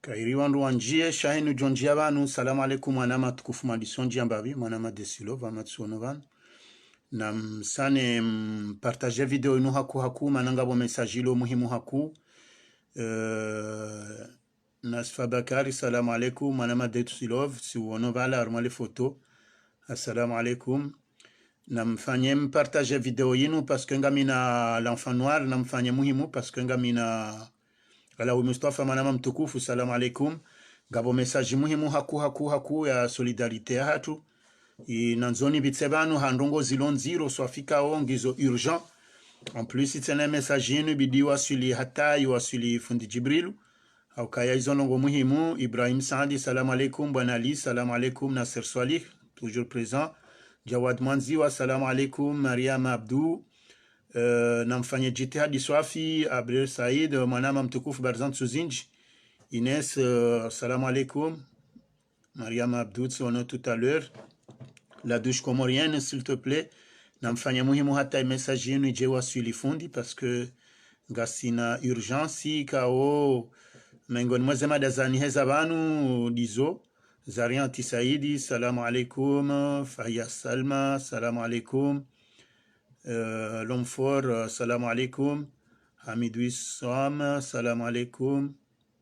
Kairi wandu wanjie shahinu jonjia banu salamu alaikum wanama tukufu madisonji ambavi wanama desilo vamatsuono vanu na msane partage video inu haku mananga bo mensajilo muhimu haku Nasfa Bakari salamu alaikum wanama desilov si uono vala armale foto assalamu alaikum na mfanye partage video inu parce que ngamina l'enfant noir na mfanye muhimu parce que ngamina Alawi Mustafa manama mtukufu salamu alaikum gabo message muhimu haku ya solidarite ya hatu nanzoni bitsebanu handongo zilon zero swafika ongizo urgent en plus itene message yenu bidiwa suli hatai wa suli fundi Jibrilu au kaya izonongo muhimu Ibrahim Saadi salamu alaikum bwana Ali salamu alaikum Nasser Swalih toujours présent Jawad Manziwa salamu alaikum Mariam Abdou na mfanye jitihadi Swafi Abdel Said mwanama mtukufu Barzan Suzinji Ines salamu alaikum Mariam Abdou on a tout à l'heure la douche comorienne s'il te plaît na mfanye muhimu hata message yenu ijewa swili fundi parce que gasina urgence kao mengoni mweze madazani heza banu dizo Zarian Tisaidi salamu alaikum Fahia Salma salamu alaikum l'homme fort salamu alaikum Hamid Wissam salamu alaikum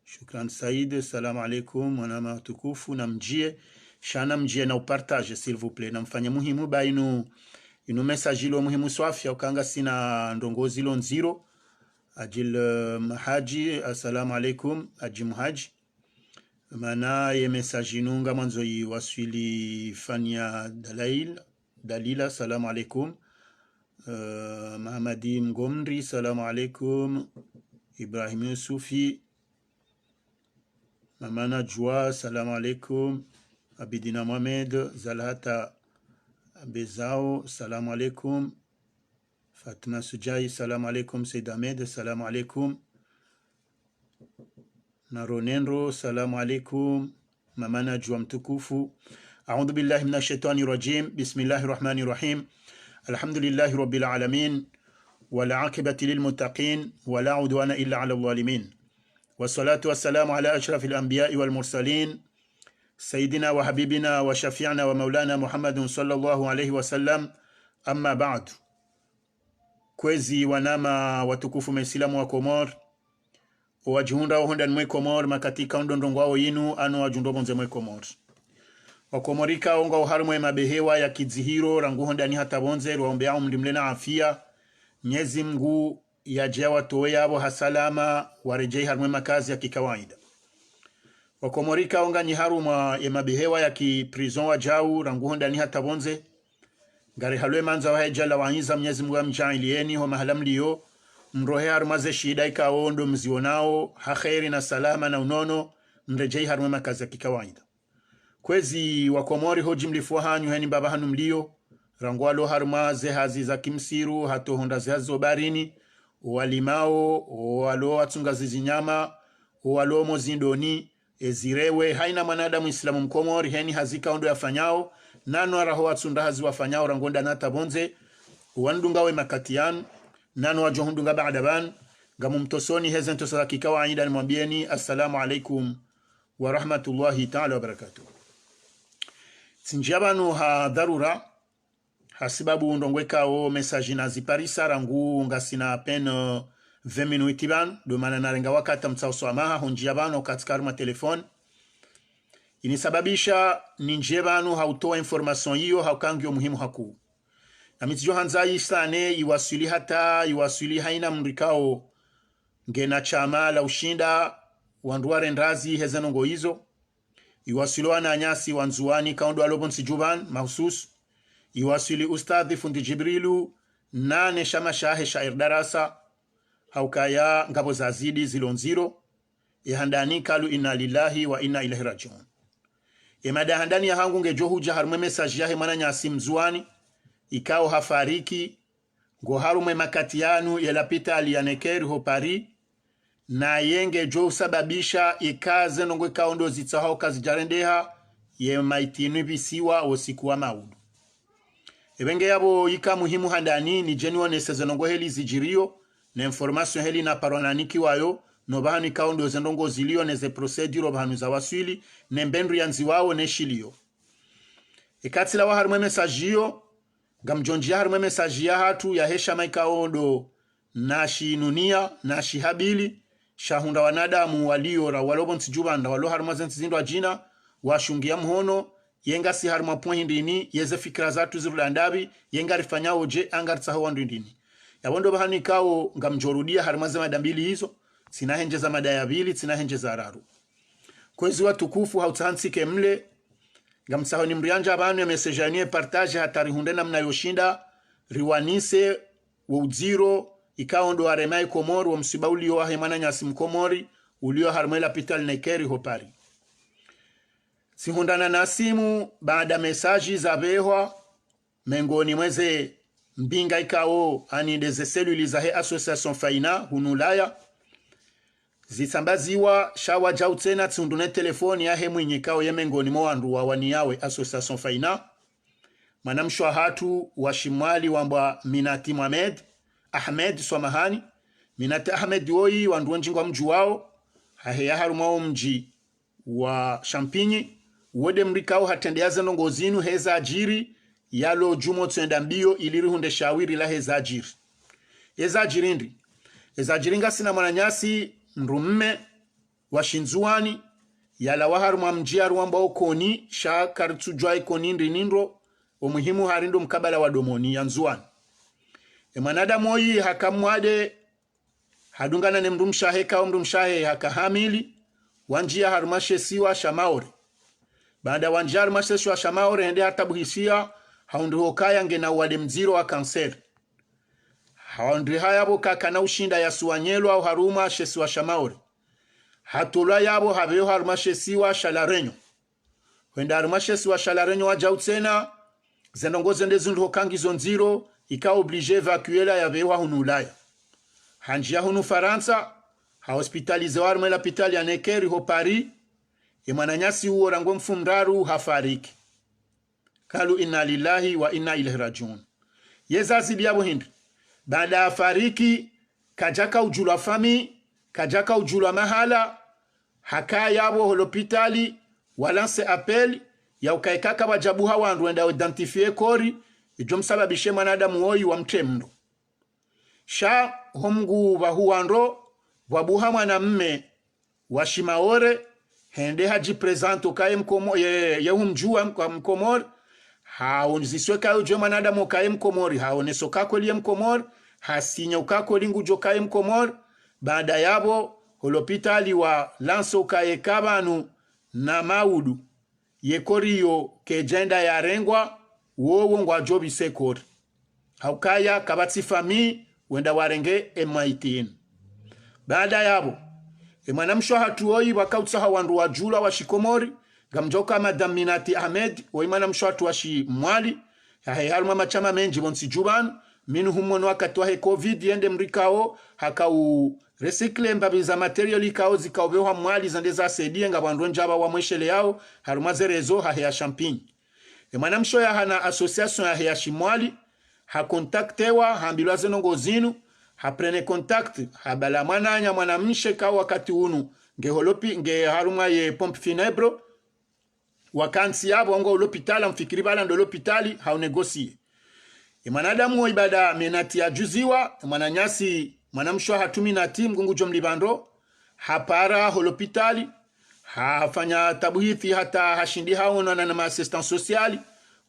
Shukran Said salamu alaikum mwanama tukufu na mjie shana mjie na upartage s'il vous plaît na mfanya muhimu ba inu message lo muhimu swafia ukanga sina ndongozi lo nziro ajil mahaji assalamu alaikum aji muhaji mana ye message nunga mwanzo yi waswili fania dalila salamu alaikum Mahamadi Mgomri salamu alaikum Ibrahim Yusufi Mamana Jwa salamu alaikum Abidina Mohamed Zalhata Bezao salamu alaikum Fatima Sujai salamu alaikum Said Ahmed salamu alaikum Naronenro salamu alaikum Mamana Jwa mtukufu A'udhu billahi minash shaitani rajim Bismillahir rahmanir rahim الحمد لله رب العالمين والعاقبة للمتقين ولا عدوان إلا على الظالمين والصلاة والسلام على أشرف الأنبياء والمرسلين سيدنا وحبيبنا وشفيعنا ومولانا محمد صلى الله عليه وسلم أما بعد كوزي ونما وتكوف من سلام وكمور وجهوندا وهندا نمي كمور مكاتيكا undondongwao yinu anu wajundobonze mwe komor wakomorika onga uharumwe mabehewa ya kizihiro ranguho ndani hata bonze ruombe yao mdimlena afia nyezi mgu ya jawa towe yabo hasalama warejei harumwe makazi ya kikawaida wakomorika onga nyiharumwa ya mabehewa ya kiprison wa jau ranguho ndani hata bonze gari halwe manza wa hejala wanyiza mnyezi mgu wa mjailieni ho mahalamliyo mrohe harumaze shida ikaondo mzionao hakheri na salama na unono mrejei harumwe makazi ya kikawaida kwezi wakomori hoji mlifua hanyu heni baba hanu mlio rangwalo harumaze hazi za kimsiru hato honda zihazo barini walimao walo watunga zizinyama walo mozindoni ezirewe haina manadamu islamu mkomori heni hazika ondo yafanyao nano araho watunda hazi wafanyao rangonda nata bonze wandungawe makatianu nano wajohundunga baadaban gamu mtosoni hezen tosala kikawaida ni mwambieni assalamu alaikum wa rahmatullahi ta'ala wa barakatuh Sinjabanu ha dharura hasibabu ndongweka o message na ziparisa rangu ngasina pen 20 minutes ban do mana narenga wakati mtsauso amaha honjabano katika ruma telefone inisababisha ninjebanu hautoa information hiyo haukangio muhimu haku na mitijo hanzai sane iwasili haina mrikao ngena chama la ushinda wanduare ndazi hezenongo hizo iwasiliwa na nyasi wanzuani kaundo alobon sijuban mahusus iwasili ustadhi fundi Jibrilu nane shama shahe shair darasa haukaya ngabo zazidi zilonziro ihandani kalu inna lillahi wa inna ilaihi rajiun imada handani ya hangu ngejohuja harume message yahe mana nyasi mzuani ikao hafariki ngo harume makatianu yelapita alianekeri ho Paris na yenge jo sababisha ikaze nongwe kaundo zitsaho kazijarendeha ye maitinu bisiwa osikuwa maudu ebenge yabo yika muhimu handani ni genuine sezenongo heli zijirio na information heli na paronaniki wayo no bahani kaundo zendongo zilio neze procedure bahanu za waswili nembendru yanzi wao neshilio ikatila wa harumwe mesajio gamjonjia harumwe mesajia hatu ya hesha maikaondo nashi nunia nashi habili shahunda wanadamu walio ra walobo nsijubanda walo harumwa zenzindo ajina washungia mhono yenga si harumwa pohindini yeze fikra zatu zirulandabi yenga rifanya oje anga tsaho wandindini yabondo bahani kao ngamjorudia harumwa za madambili hizo sina henje za madayabili sina henje za araru kwezi watukufu hautahansike mle gamsaho ni mrianja abantu ya mesejanie partage hatari hundena mnayoshinda riwanise wa uziro ikaondo aremai komori wa msiba ulio ahemana nyasi mkomori ulio harmela pital nekeri hopari sihundana na simu baada mesaji za behwa mengoni mweze mbinga ikao ani deze seluli za he association faina hunulaya zisambaziwa shawa jautena tsundune telefoni ya he mwenye kao yemengoni mwandu wa wani yawe association faina manamshwa hatu wa shimwali wamba Minati Mohamed Ahmed Swamahani Minati Ahmed yoi wandu njingwa mju wao hahe ya harumao mji wa Champigny wode mrikao hatendea zenongo zinu heza ajiri yalo jumo tsenda mbio iliri hunde shawiri la heza ajiri heza ajirindi heza ajiringa sina mwananyasi nrumme wa shinzuani yala waharumwa mjia ruwamba okoni sha kartujwa ikoni ndinindro umuhimu harindo mkabala wa domoni ya nzuani emanada moyi hakamwade hadungana ne mrumshahe ka mrumshahe hakahamili wanjia harumashe siwa shamaore baada wanjia harumashe siwa shamaore hende hatabuhisia haundi hokaya ngena wade mziro wa kanser haundi hayabo kakana ushinda ya suanyelo au haruma shesiwa shamaore hatula yabo habeyo harumashe siwa shalarenyo wenda harumashe siwa shalarenyo wajautsena zenongoze ndezundu hokangizo nziro ika oblige evacuela ya bewa hunulaya hanjia hunu Faransa ha hospitalize warme la pitali ya nekeri ho Paris emananyasi huo rango mfundaru hafariki kalu inna lillahi wa inna ilaihi rajiun yezazi biabo hindi baada ya fariki kajaka ujula fami kajaka ujula mahala haka yabo holopitali walanse appel ya ukaikaka wajabuha wandu wenda identifie kori ijo msababishe mwanadamu oyi wa mtemndo sha homgu wahuandro wabuha mwanamme wa shimaore hende haji presento kaye mkomo ye humjua mkomor haonziswe kayo jo mwanadamu kaye mkomori haoneso kako liye mkomor hasinya ukako lingu jo kaye mkomor baada yabo holopitali wa lanso kaye kabanu na maudu yekoriyo kejenda ya rengwa wowo ngwa jobi sekor haukaya kabatsi fami wenda warenge emaitin baada yabo emanamsho hatuoi wakautsaha wandu wa jula wa shikomori gamjoka Madam Minati Ahmed oimanamsho hatu wa shimwali haharuma machama menji bonsi juban minu humono wakatwa covid yende mrikao hakau recycle mbabi za material ikao zikaobewa mwali zandeza sedie nga bandu njaba wa mweshele yao harumaze rezo ya Champigny emanamsho ya hana association ya shimwali ha kontaktewa hambilwa zenongo zinu ha prene contact ha bala mwananya mwanamshe ka wakati unu nge holopi nge haruma ye pompe funèbre wakansi yabo ngo l'hôpital mfikiri bala ndo l'hôpital ha unegosie emanadamu ibada menati ya juziwa mwananyasi mwanamsho hatumi na timu ngungu jomlibando hapara holopitali hafanya tabuhithi hata hashindi haono na assistance sociale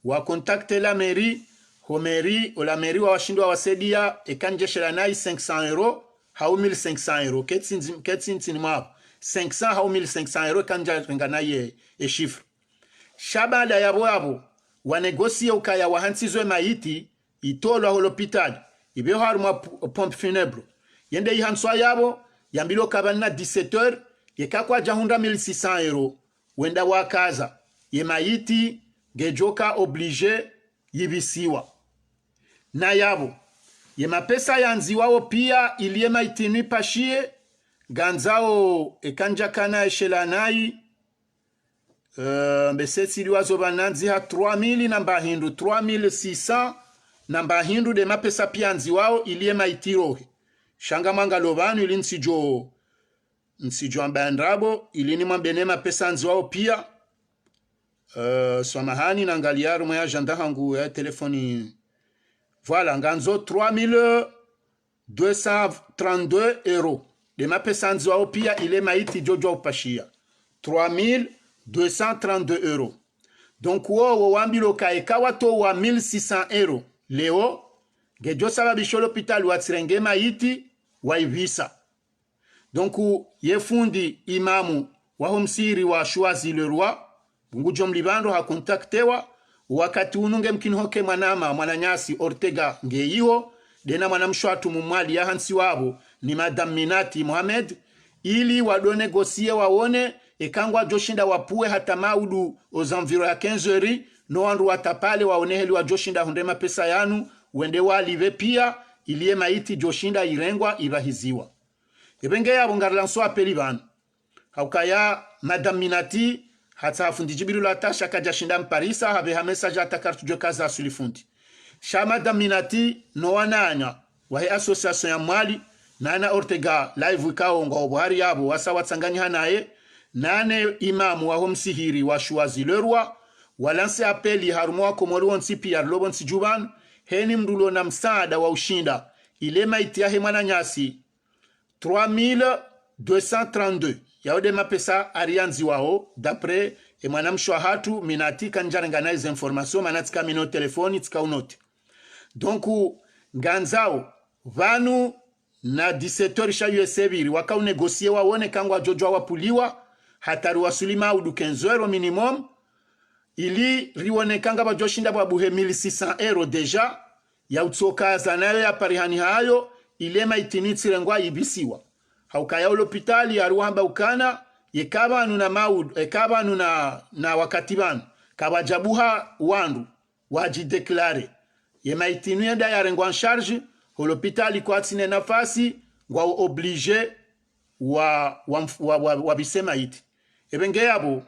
wa contacte la mairie ho mairie o la mairie wa washindi wa wasedia ekanjeshela nai 500 euro hau 1500 euro ketsin mwa 500 hau 1500 euro kanja ngana ye chiffre shabada yabo wa negosie ukaya wa hansizwe maiti itolo holopitali ibe haruma pompe funèbre yende ihanswa yabo yambilo kabana 17h yekakwa jahunda 1600 euro wenda wakaza yemayiti gejoka oblige yibisiwa na yabo yemapesa yanziwao pia iliye maitini pashie ganzao ekanja kana eshelanai mbeseti liwazo bananzi ha 3000 namba hindu 3600 namba hindu de mapesa pia nziwao iliye maitirohe shanga manga lobanu ilinsijo msijua mbandrabo ilini mwambenema pesa nziwao pia samahani na ngaliaru mwa agenda hangu ya telefoni voilà nganzo 3232 euros de ma pesa nziwao pia ile maiti jojo upashia 3232 euros donc wo wambilo kaeka wato wa 1600 euros leo gejo sababisho l'hôpital watsirenge maiti waivisa donc yefundi imamu wa homsiri wa Choisi le Roi bungujo mlibando hakontaktewa wakati ununge mkinhoke mwananyasi Ortega ngeiho dena mwanamshwatu mumwali ya hansi wabo ni Madame Minati Mohamed ili wadonegosie waone ekangwa joshinda wapue hata maudu aux environs ya 15 heures no wandu watapale waoneheli wa joshinda hundema pesa yanu wende walive pia ilie maiti joshinda irengwa ibahiziwa ebenge yabo ngarlanso apeli bana haukaya Madame Minati hata fundi jibiru la tasha kajashinda mparisa habe hamesaja atakartu jo kaza sulifundi sha Madame Minati no wananya wahe association ya mwali nana Ortega live kao ngo buhari yabo wasa watsanganya naye nane imamu wa homsihiri wa Choisi le Roi walanse apeli harumwa komori wonsi pia lobon sijuban heni mrulo na msaada wa ushinda ile maiti ya hemana nyasi 3232 yaude mapesa arianzi wao d'après et manam Shwahatu Minati kanjarenga na izi information manatika mino telefoni tika unote donc nganzao vanu na 17 sha USBiri wakau negosie waone kangwa jojo wapuliwa hatari wasulima udu 15 euro minimum ili riwonekanga bajoshinda babuhe 1600 euro deja ya utsoka zanayo ya parihani hayo ilema itinitsirengwa ibisiwa haukaya l'hôpital ya ruhamba ukana yekaba nuna maud ekaba nuna na wakati banu kabajabuha wandu wajideklare yemaitinuye da yarengwa en charge l'hôpital kwa tsine nafasi ngwa oblige wa bisema iti ebenge yabo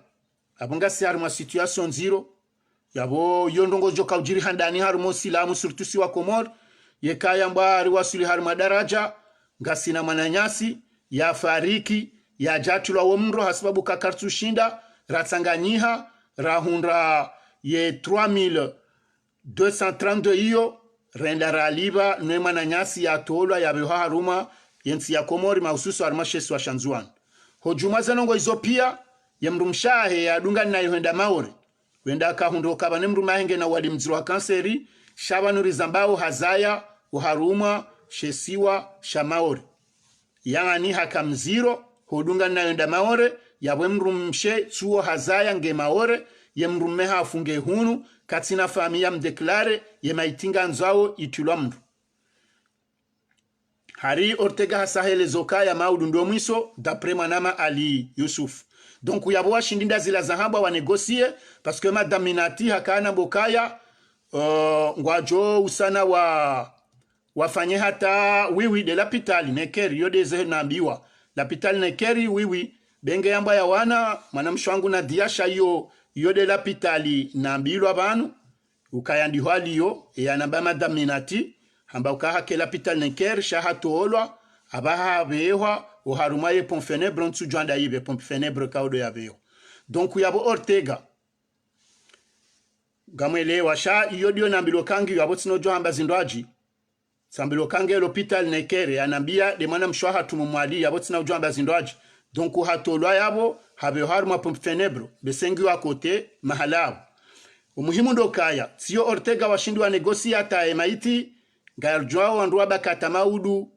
abonga si haruma situation zero yabo yondongo joka ujiri handani harumo silamu surtusi wa Komor yekaya mbari wasuli haruma daraja ngasina mananyasi ya fariki ya jatulwa womro hasababu kakartu shinda ratsanganyiha rahundra ye 3232 iyo renda raliba nwe mananyasi ya tolwa ya beha haruma yensi ya Komori mahususu haruma shesu wa Shanzuan hojuma zanongo izo pia ya mrumshahe ya dunga na yohenda maore wenda kahundo kabane mrumahenge na wadi mziru wa kanseri shabanuri zambao hazaya uharuma shesiwa shamaore yani hakamziro hodunga na yohenda maore ya mrumshe suo hazaya nge maore ya mrumeha afunge hunu katina familia mdeklare ya maitinga nzao itulwa mru hari Ortega hasahele zoka ya maudu ndo mwiso d'après manama Ali Yusuf donc yabo washindinda zila zahaba wa negosie parce que Madame Minati hakana bokaya ngwajo usana wafanye hata wiwi de l'hôpital nekeri yode ze naambiwa l'hôpital nekeri wiwi benge yamba ya wana mwanamshwangu na diasha yode l'hôpital naambilwa banu ukayandi hwaliyo yanamba Madame Minati hamba ukaha ke l'hôpital nekeri shahatoolwa abaha bewa uharuma ye pompe funèbre ntsu jwanda yibe pompe funèbre kaudo yabeyo donc yabo Ortega gamwele washa iyodio nambilo kangi yabo tsino johamba zindwaji sambilo kangi l'hôpital nekere anambia de mwana mshwaha tumumwali yabo tsina johamba zindwaji donc hatolwa yabo habe haruma pompe funèbre besengi wa kote mahalabo umuhimu ndo kaya sio Ortega washindi wa negosia ta maiti ngarjwa wandu bakata maudu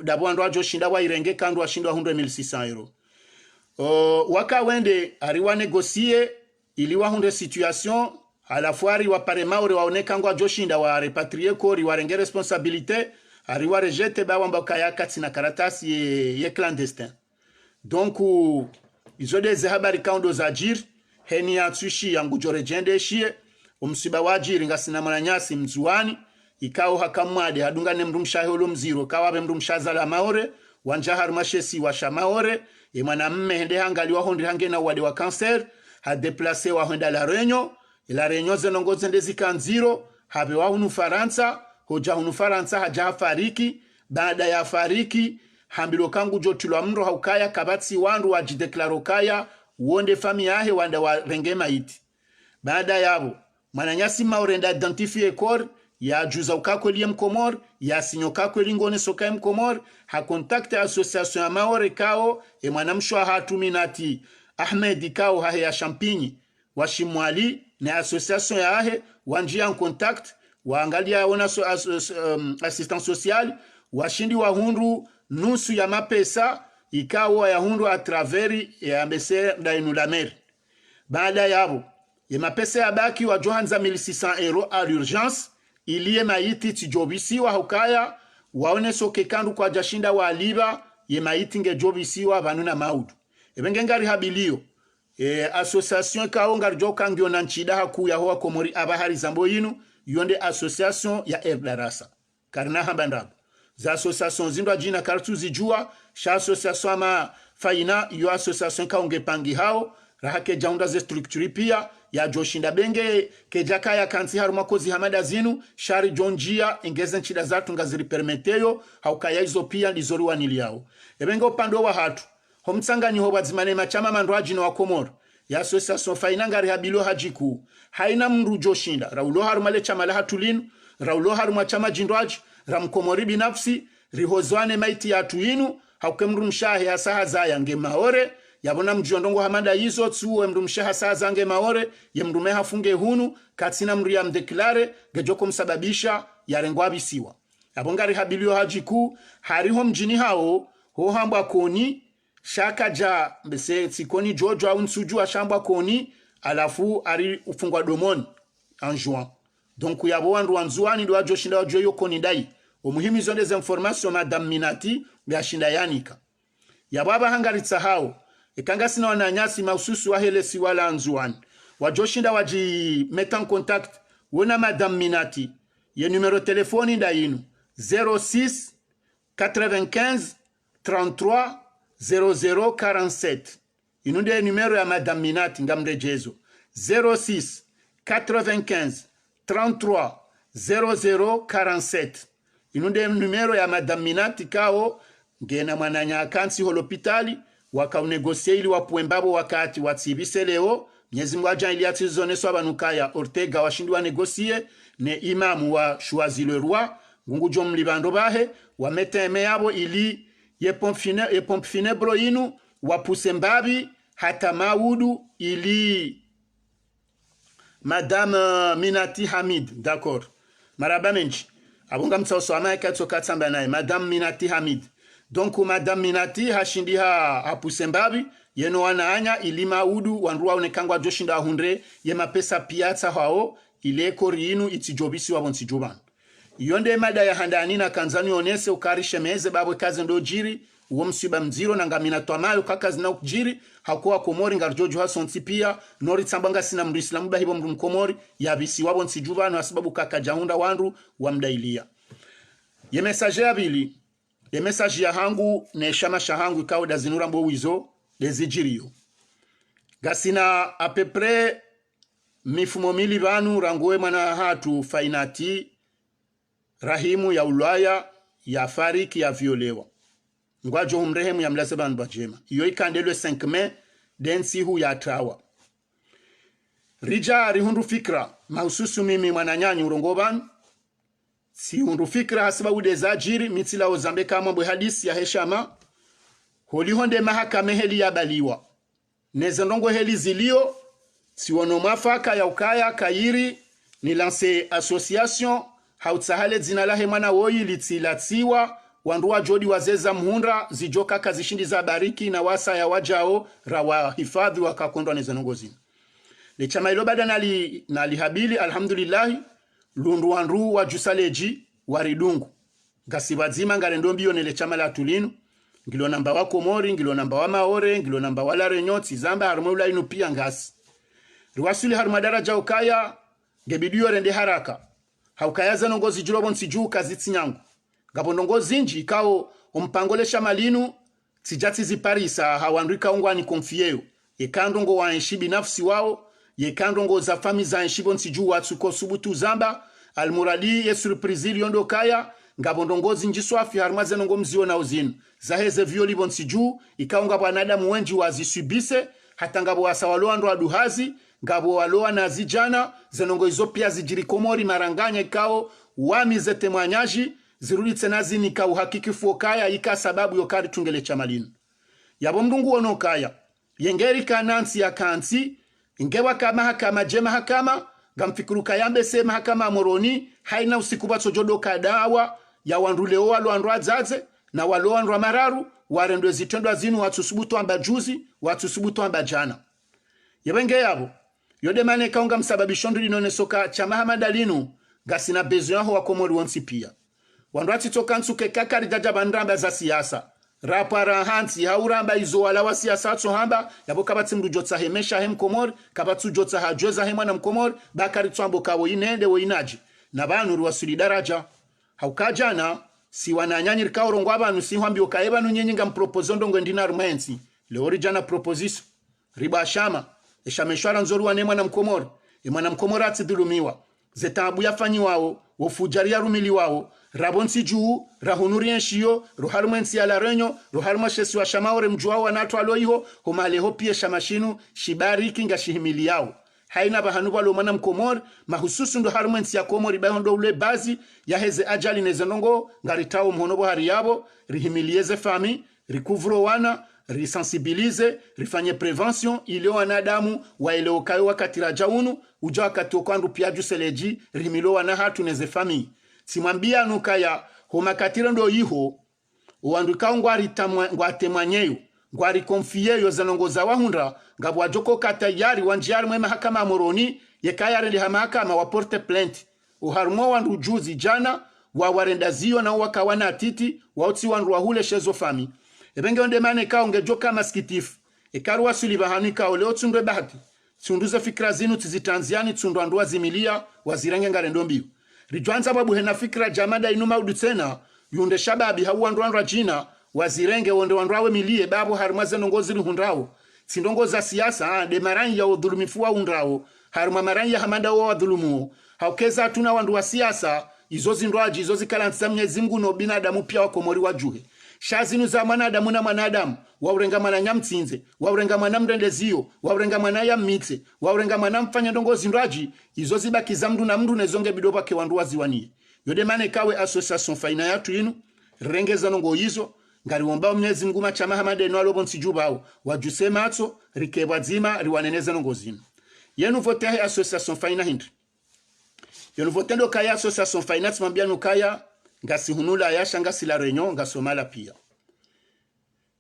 dabo wandu ajoshinda wa irenge kandu washindwa 1600 euro waka wende ariwa negosie iliwa hunde situation à la fois ariwa pare maure waoneka ngwa joshinda wa repatrier kori warenge responsabilité ariwa rejete ba wamba kaya katina karatasi ye clandestin donc izo de habari kaundo za jir heni ya tsushi yangu jorejende shie umsiba wajiri ngasina mananyasi mzuani ikao hakamwade hadungane mrumshahe ulo mziro kawabe mrumshaza la maore wanjahar mashesi wa shamaore mwana mme hende hangali wahondi hange na wade wa cancer ha deplace wa honda la Réunion zenongoze ndezika nziro habe wa hunu Faransa hoja hunu Faransa haja fariki baada ya fariki hambilo kangu jotulwa mro haukaya kabatsi wandu wajideklaro kaya uonde fami yahe wanda warenge maiti. Baada yabo mananyasi maurenda identifie kor ya juza ukako liye mkomor ya sinyo kako lingone soka mkomor ha kontakte association ya maore kao e mwanamshwa hatuminati Ahmed kao hahe ya Champigny washimwali na association ya hahe wanjia en contact waangalia ona assistance sociale washindi wa hundu nusu ya mapesa ikawa ya hundu a travers ya ambese da inulamer. Baada yabo ye mapesa ya baki wa johanza 1600 € à l'urgence iliye maiti tijobisiwa hukaya waone soke kandu kwa jashinda wa aliba ye maiti nge jobisiwa vanuna maudu ebenge ngari habilio association kaonga joka ngyo na nchida haku ya hoa komori abahari zambo yinu yonde association ya Erdarasa karna habandab za association zindwa jina kartu zijua sha association ama faina yo association kaonge pangi hao rahake jaunda ze structure pia ya joshinda benge kejaka ya kanti haruma kozi hamada zinu shari jonjia ingeze nchida zatu ngaziri permeteyo haukaya hizo pia lizori wanili yao ebenge upando wa hatu homtsanga niho bazimane machama mandwaji no wakomoro ya association faina ngari habilo hajiku haina mru joshinda raulo haruma le chama la hatulinu raulo haruma chama jindwaji ramkomori binafsi rihozwane maiti ya tuinu haukemru mshahe ya saha za yange maore yabona mjiondongo hamada hizo tsuwe mrumshaha saa zange maore ye mrume hafunge hunu katina mria mdeklare gejoko msababisha yarengwa bisiwa yabongari habilio hajiku hariho mjini hao ho hambwa koni shaka ja mbese sikoni jojo au nsuju wa shambwa koni alafu ari ufungwa domoni en juin donc yabo wandu wanzuani ndo ajoshinda wajo yo koni dai umuhimu zonde za information madame Minati ya shinda yanika yababa hangaritsa hao ikanga sina wananyasi maususu wa helesi wala anzuani wajoshinda waji meta en contact wona madame Minati ye numero telefoni nda yinu 06 95 33 0047 inunde numero ya madame Minati ngamrejezo 06 95 33 0047 inunde numero ya madame Minati kao ngena mwananya akansi holopitali wakaunegosie ili wapuembabo wakati watsibise leo Mwenyezi Mungu aja ili atizoneswa abanukaya Ortega washindi wa negosie ne imamu wa Choisi le Roi ngungu jom libando bahe wameteme yabo ili ye pompe funèbre inu wapuse mbabi hata maudu ili madame Minati Hamid d'accord maraba menji abunga mtsoso amaika tsokatsamba naye madame Minati Hamid. Donc madame Minati hashindi hapuse mbabi yeno wanaanya ilima udu wanruwa unekangwa joshinda hundre ye mapesa piatsa hao ileko riinu itijobisi wabonsi joban yonde mada ya handani na kanzani onese ukarishe meze babwe kazi ndo jiri uwo msiba mziro na ngamina twamayo kakazi na ukjiri hakuwa komori ngarjojo hasonti pia nori tsambanga sina mdu islamu bahibo mdu mkomori yabisi wabonsi joban wasibabu kaka jahunda wandu wamdailia ye message ya bili le message ya hangu ne shama shahangu ikawo da zinura mbo wizo lezijirio gasina a peu près mifumo mili banu rangoe mana hatu fainati rahimu ya ulaya ya fariki ya violewa ngwajo humrehemu ya mlase banu bajema iyo ikandelwe 5 mai densi hu ya trawa rija rihundu fikra mahususu mimi mwananyanyi urongoban si hundu fikra hasiba udeza jiri mitila ozambe kama mbwe hadisi ya heshama holi honde mahakame heli ya baliwa nezendongo heli zilio si wono mafaka ya ukaya kairi ni lance association hautsahale zina lahe mwana woyi litsilatsiwa wanduwa jodi wazeza mhundra zijoka kazishindi za bariki na wasa ya wajao rawa hifadhi wakakondwa nezendongo zina lechama ilo bada nali habili alhamdulillahi lundu wandu wa jusaleji waridungu gasibazima ngarendombi yonele chama la tulinu ngilo namba wa komori ngilo namba wa maore ngilo namba wala renyoti zamba harumula inu pia ngasi riwasuli harumadara ukaya ngebidiyo rende haraka haukaya zanongozi jurobon siju kazitsinyangu gabondongozi nji ikao umpangolesha malinu tijati ziparisa hawandrika ungwani konfieyo yekandongo wa enshibi nafsi wao yekandongo za fami za enshibon siju watsuko subutu zamba almuradi ye surprise liondo kaya ngabondongozi njiswafi harma zenongo mzio na uzinu zaheze violi bonsiju ikaunga wanadamu wenji wazisubise hata ngabo wasawaloa ndo aduhazi ngabo waloa na zijana zenongo izo pia zijiri komori maranganya ikao wami zete mwanyaji zirudi tenazi nika uhakiki fuokaya ika sababu yokari tungele chamalinu yabo mdungu wonokaya yengeri kanansi ya kansi ingewa kama hakama jema hakama gamfikuru kayambe se mahakama moroni haina usikuba sojodo kadawa ya wanduleo walo andwa zaze na walo andwa mararu warendwe zitendwa zinu watusubutu amba juzi watusubutu amba jana yebenge yabo yode mane kaunga msababishondo linone soka chama hamadalinu gasina bezo yaho wakomori wansi pia wandwa titoka nsuke kakari jaja bandamba za siasa rapara hansi hauramba izo wala wa siasa tsohamba yabo kabatsi mrujotsa hemesha hem komor kabatsu jotsa hajweza hemwa na mkomor bakari tswambo kawo inende wo inaji na banu ruwasuli daraja haukajana si wananyanyir kaurongo abantu si hwambi okaeba nunyenyinga mpropozo ndongo ndina rumensi leori jana proposition riba shama eshameshwara nzoru wanemwa na mkomor emwana mkomor atsidulumiwa zetabu yafanyi wao wofujaria rumili wao rabonsi juu rahunurien shio ruharumensi ala renyo ruharuma shesi wa shamaore mjuao wanato aloiho homaleho pie shamashinu shibari kinga shihimili yao haina bahanuba lo mana mkomor mahususu ndo harumensi ya komori bayondo ule bazi ya heze ajali nezenongo ngaritao mhonobo hari yabo rihimilieze fami rikuvro wana risensibilize rifanye prevention ile wanadamu waeleo kayo wakati rajaunu uja wakati okwandu piaju seleji rihimilo wana hatu neze fami simwambia nukaya homakatira ndo yiho uanduka ngwatemwanyeyo ngwari konfiyeyo zanongoza wahundra ngabwa joko katayari wanjiari mwe mahakama moroni yekaya rende mahakama waporte plainte uharumo wandu juzi jana wawarendazio na wakawana atiti wautsi wandu wahule shezo fami ebenge onde mane ka ungejoka maskitifu ekarwa sulibahanika oleo tsundwe bahati tsunduze fikra zinu tizitanziani tsundwa ndu wazimilia wazirenge ngarendo mbiu rijwanza babu hena fikra jamada inuma udutsena yunde shababi hawa ndwandwa jina wazirenge wonde wandwawe milie babu harumaze nongozi hundrawo sindongoza siasa de marangi ya udhulumifu wa undrawo haruma marangi ya hamanda wa dhulumu haukeza tuna wandu wa siasa izozi ndwaji izozi kalansa Mwenyezi Mungu no binadamu pia wakomori wajuhe shazinu za mwanadamu na mwanadamu waurenga mwana nyamtsinze waurenga mwana mrendezio waurenga mwana ya mitse waurenga mwana mfanya ndongozi ndwaji izozi baki za mdu na mdu nezonge bidoba ke wandu waziwanie yode mane kawe association faina yatu inu rengeza nongo hizo ngari wombao Mwenyezi Mungu machama hamade no alobo nsijubao wajusema atso rikebwa zima riwaneneza nongo zinu yenu vote he association faina hindri yenu vote ndo kaya association faina tsmambia nukaya ngasi hunula ya shangasi la Réunion ngasomala pia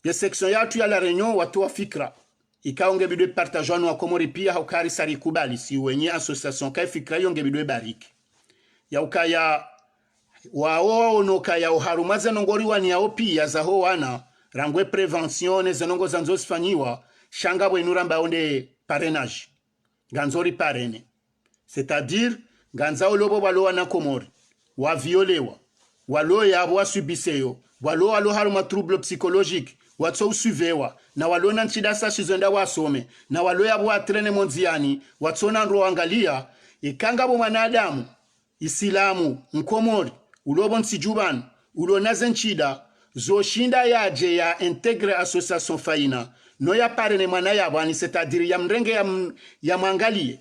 ye section yatu ya la Réunion watu wa fikra ikaonge bidwe partajano wa komori pia haukari sari kubali si wenye association kai fikra yonge bidwe bariki ya ukaya wao no kaya uharumaze nongori wani yao pia za ho wana rangwe prevention zenongo zanzo sifanyiwa shanga bwenura mbaonde parrainage ganzori parene c'est-à-dire ganzao lobo balo wana komori wa violewa walo yabo wasubiseyo walo alo haruma trouble psychologique watso usuvewa na walo na nchida sa shizenda wasome na walo yabo watrene monziani watso na ndo angalia ikanga bo mwanadamu isilamu mkomori ulobo nsijuban ulonaze nchida zo shinda yaje ya integre association faina no ya parene mwana yabo ani c'est-à-dire ya mrenge ya mwangalie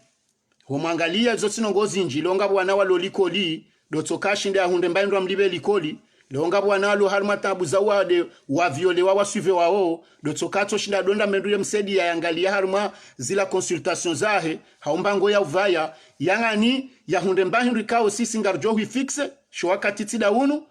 ho mwangalia zo sinongozi njilonga bwana walo likoli dotsoka shinda hunde mbaindwa mlibe likoli leonga bwana alo harma tabu za wade wa viole wa wasuve wao dotsoka to shinda donda menduye msedi ya yangalia harma zila consultation zahe haumbango ya uvaya yangani ya hunde mbahindu kao sisi ngarjo hui fixe shwaka titida unu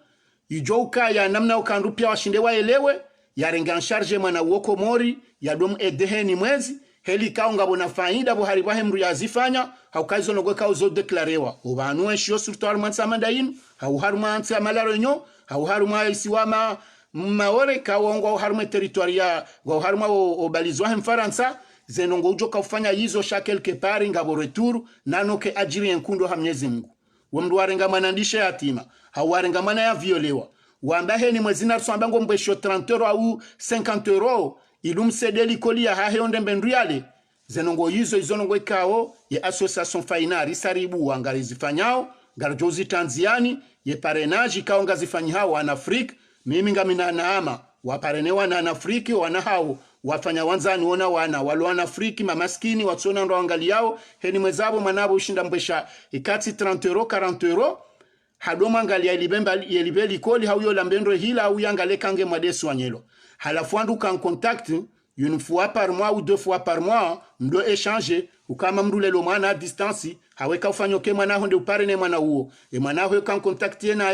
ijoka ya namna ukandupia washinde waelewe ya renga en charge mwana woko mori ya dom edeheni mwezi heli kaunga bona faida bo hariba hemru yazifanya haukazo nogo kauzo declarewa obanu enshio surtout armansa mandain hau harmansa malaronyo hau harma isiwama maore kaongo harma territoria go harma obalizwa hem faransa zenongo ujoka ufanya hizo shakel ke pari ngabo retour nano ke ajiri enkundo ha Mwenyezi Mungu wamdu warenga manandisha yatima hau warenga mana ya violewa wamba heni mwezi na tsambango mbesho 30 euro au 50 euro ilum sedeli kolia ha heonde mbendriale zenongo hizo izonongo ikao ya association fainari saribu wangalizifanyao garjozi Tanziani ye parenage kao ngazifanyi hao wana Afrika mimi ngamina naama waparenewa na Afrika wana hao wafanya wanzani wona wana walwana Afrika mamaskini watsona ndo angali yao heni mwezabo manabo ushinda mbesha ikati 30 euro 40 euro hadoma angali ya libeli koli hauyo lambendro hila au yangale kange mwadesu wanyelo halafu andu kan contact une fois par mois ou 2 fois par mois mdo échanger ukama mrulelo mwana a distance haweka ufanyoke mwana honde uparene mwana huo mwana huo kan contactie na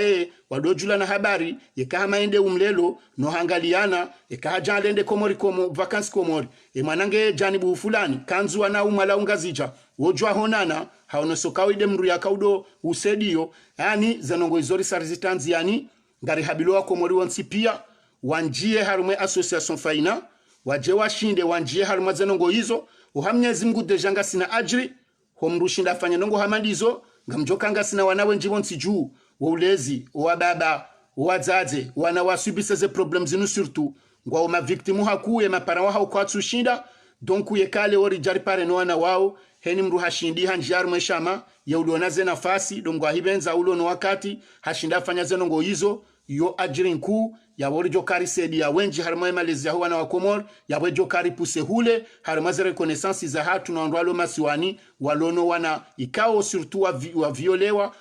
wadojula na habari kama ende umlelo no hangaliana kaja alende komori komo vacances komori mwanange janibu fulani kanzu ana umala ungazija wojwa honana haono sokawide mru ya kaudo usedio yani zanongo izori sarzitanzi yani ngari habilo komori wansi pia wanjie harume association faina waje washinde wanjie haruma zenongo hizo uhamnyezi Mungu dejanga sina ajri homrushinda fanya nongo hamandizo ngamjokanga sina wanawe njibon siju wa ulezi wa baba wazaze wana wasubise ze problems zinu surtout ngwa ma victimu hakuye mapara wa hauko atsushinda donc yekale ori jari pare no wana wao heni mru hashindi hanjiaru meshama ya uliona ze nafasi dongwa hibenza ulono wakati hashinda fanya zenongo hizo yo ajiri nkuu ya worijo kari sedi ya wenji harma malezi ya huwa na wakomor ya wejo kari puse hule harma ze reconnaissance za hatu na ondwalo masiwani walono wana ikao surtout wa violewa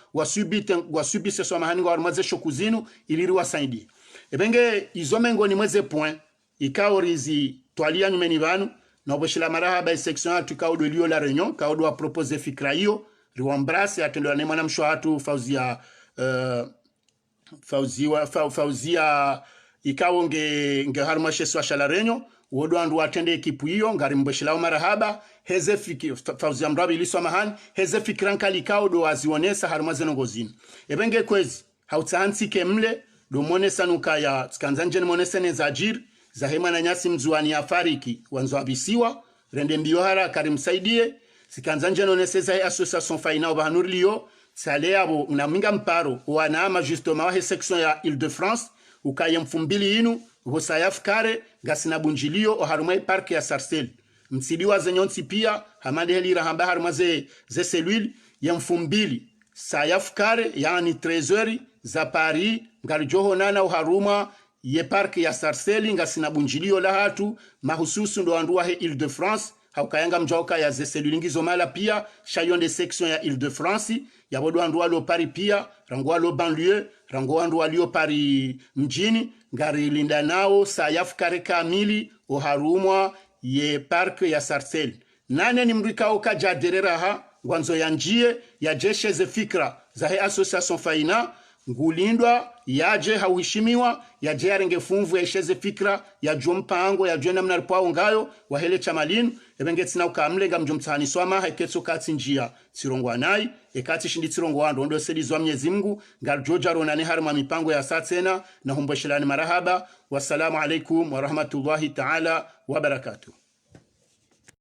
wasubise so mahani wa harma ze shokuzinu iliri wasaidi ebenge izomengo ni mweze point ikao rizi twalia nyumeni vanu na oboshila marahaba ya section hatu kao do liyo la réunion kao do wa propose fikra hiyo riwambrase atendo na mwana mshwa hatu Fauzia ikawo nge harma sheswa shalarenyo wodo andu atende ekipu hiyo ngari mbeshilao marahaba heze Fauzia mrabi iliswa mahani heze fikranka likao do azionesa harma zenongozini ebenge kwezi hautsahansi kemle do monesa nuka ya skanzanjeni monesa nezajiri za hema na nyasi mzuani ya fariki wanzo abisiwa rende mbio hara karimsaidie sikanzanjeni oneseza association faina obahanuri liyo sale abo na minga mparo wana justement wa section ya Île-de-France ukaye mfumbili inu hosayaf kare gasina bunjilio o harumai park ya Sarcelles msidiwa zenyonsi pia hamande helira hamba harumaze ze cellule ya mfumbili sayaf kare yani trésor za Paris ngalijoho nana uharuma ye park ya Sarcelles ngasina bunjilio la hatu mahususu ndo andua he Île-de-France haukayanga mjauka ya ze cellule ngizo mala pia chayonde section ya Île-de-France ya bodo andua lo Paris pia rangwa lo banlieue rangwa andua lo Paris mjini ngari linda nao sayaf kare kamili o harumwa ye park ya Sarcelles nane ni mrika oka jaderera ha gwanzo ya njie ya jeshe ze fikra za he association faina ngulindwa yaje hauheshimiwa yaje yarenge funvu ya isheze fikra ya jompango ya jona mnaripao ngayo wahele chamalinu ebengetsina ukamlega mjomtani swama haiketso kati njia tirongwa nai ekati shindi tirongwa ndo ndo selizwa Mwenyezi Mungu ngarjoja ronane harma mipango ya satsena na humbashilani marahaba wassalamu alaikum wa rahmatullahi ta'ala wa barakatuh.